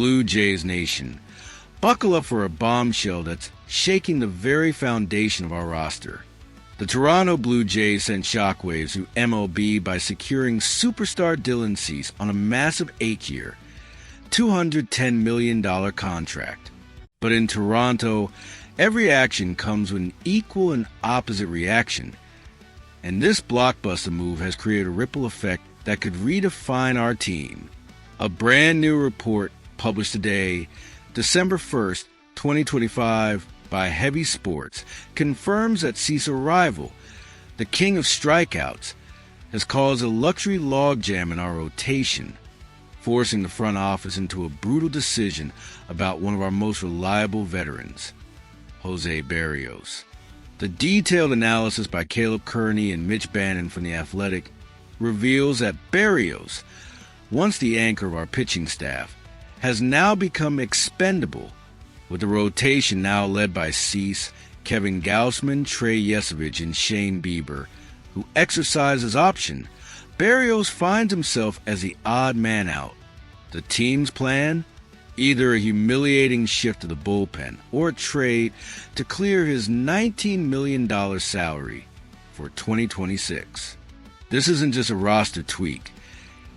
Blue Jays Nation, buckle up for a bombshell that's shaking the very foundation of our roster. The Toronto Blue Jays sent shockwaves through MLB by securing superstar Dylan Cease on a massive 8-year, $210 million contract. But in Toronto, every action comes with an equal and opposite reaction, and this blockbuster move has created a ripple effect that could redefine our team. A brand new report published today, December 1st, 2025, by Heavy Sports, confirms that Cease's arrival, the king of strikeouts, has caused a luxury logjam in our rotation, forcing the front office into a brutal decision about one of our most reliable veterans, Jose Berrios. The detailed analysis by Caleb Kearney and Mitch Bannon from The Athletic reveals that Berios, once the anchor of our pitching staff, has now become expendable, with the rotation now led by Cease, Kevin Gausman, Trey Yesovich, and Shane Bieber, who exercise his option. Berrios finds himself as the odd man out. The team's plan? Either a humiliating shift to the bullpen or a trade to clear his $19 million salary for 2026. This isn't just a roster tweak.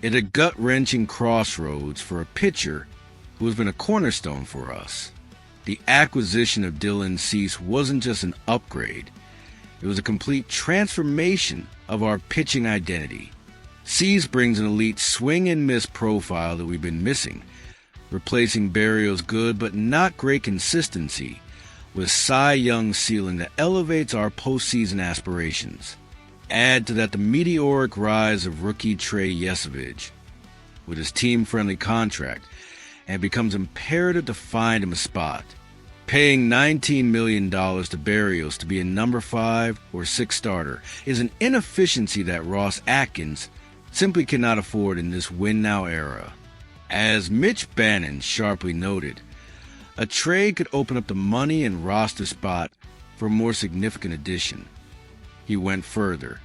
It's a gut-wrenching crossroads for a pitcher who has been a cornerstone for us. The acquisition of Dylan Cease wasn't just an upgrade. It was a complete transformation of our pitching identity. Cease brings an elite swing-and-miss profile that we've been missing, replacing Berrios' good but not great consistency with Cy Young ceiling that elevates our postseason aspirations. Add to that the meteoric rise of rookie Trey Yesovich with his team-friendly contract, and it becomes imperative to find him a spot. Paying $19 million to Berios to be a number 5 or 6 starter is an inefficiency that Ross Atkins simply cannot afford in this win-now era. As Mitch Bannon sharply noted, a trade could open up the money and roster spot for a more significant addition. He went further,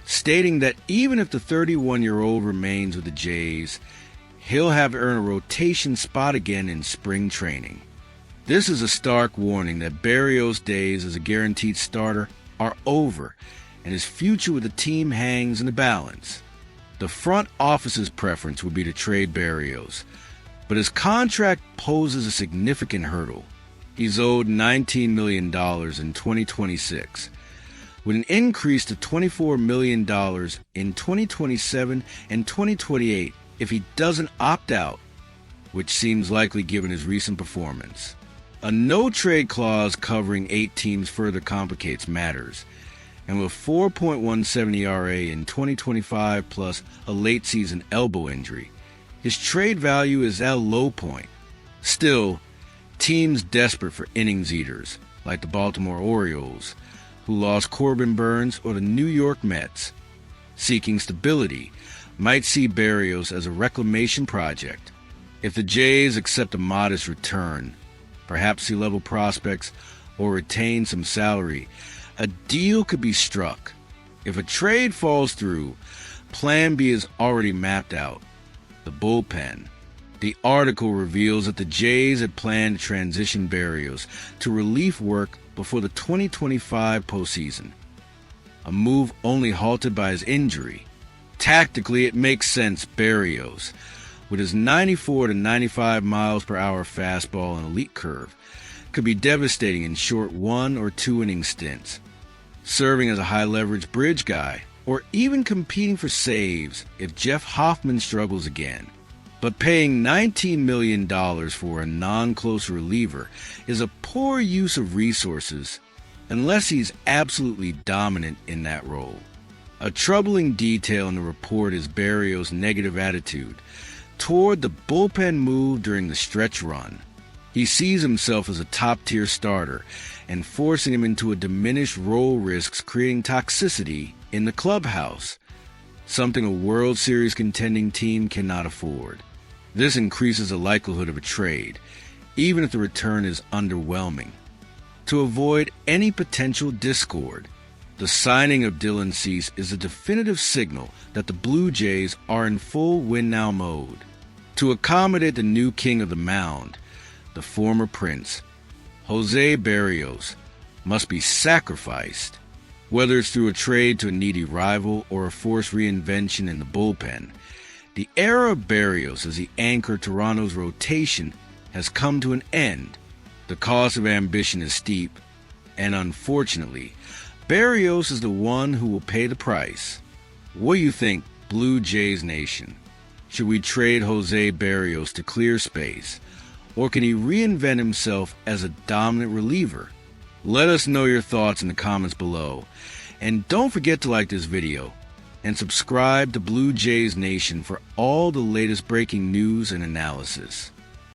stating that even if the 31-year-old remains with the Jays, he'll have to earn a rotation spot again in spring training. This is a stark warning that Berrios' days as a guaranteed starter are over, and his future with the team hangs in the balance. The front office's preference would be to trade Berrios, but his contract poses a significant hurdle. He's owed $19 million in 2026, with an increase to $24 million in 2027 and 2028 if he doesn't opt out, which seems likely given his recent performance. A no-trade clause covering 8 teams further complicates matters, and with 4.17 ERA in 2025 plus a late-season elbow injury, his trade value is at a low point. Still, teams desperate for innings eaters, like the Baltimore Orioles, who lost Corbin Burns, or the New York Mets, seeking stability, might see Berrios as a reclamation project. If the Jays accept a modest return, perhaps sea-level prospects, or retain some salary, a deal could be struck. If a trade falls through, Plan B is already mapped out: the bullpen. The article reveals that the Jays had planned to transition Berrios to relief work before the 2025 postseason, a move only halted by his injury. Tactically, it makes sense. Berrios, with his 94 to 95 miles per hour fastball and elite curve, could be devastating in short 1 or 2 inning stints, serving as a high-leverage bridge guy, or even competing for saves if Jeff Hoffman struggles again. But paying $19 million for a non-close reliever is a poor use of resources unless he's absolutely dominant in that role. A troubling detail in the report is Berrios' negative attitude toward the bullpen move during the stretch run. He sees himself as a top-tier starter, and forcing him into a diminished role risks creating toxicity in the clubhouse, something a World Series contending team cannot afford. This increases the likelihood of a trade, even if the return is underwhelming. To avoid any potential discord, the signing of Dylan Cease is a definitive signal that the Blue Jays are in full win-now mode. To accommodate the new king of the mound, the former prince, Jose Berrios, must be sacrificed. Whether it's through a trade to a needy rival or a forced reinvention in the bullpen, the era of Berios as the anchor of Toronto's rotation has come to an end. The cost of ambition is steep, and unfortunately, Berios is the one who will pay the price. What do you think, Blue Jays Nation? Should we trade Jose Berrios to clear space, or can he reinvent himself as a dominant reliever? Let us know your thoughts in the comments below, and don't forget to like this video and subscribe to Blue Jays Nation for all the latest breaking news and analysis.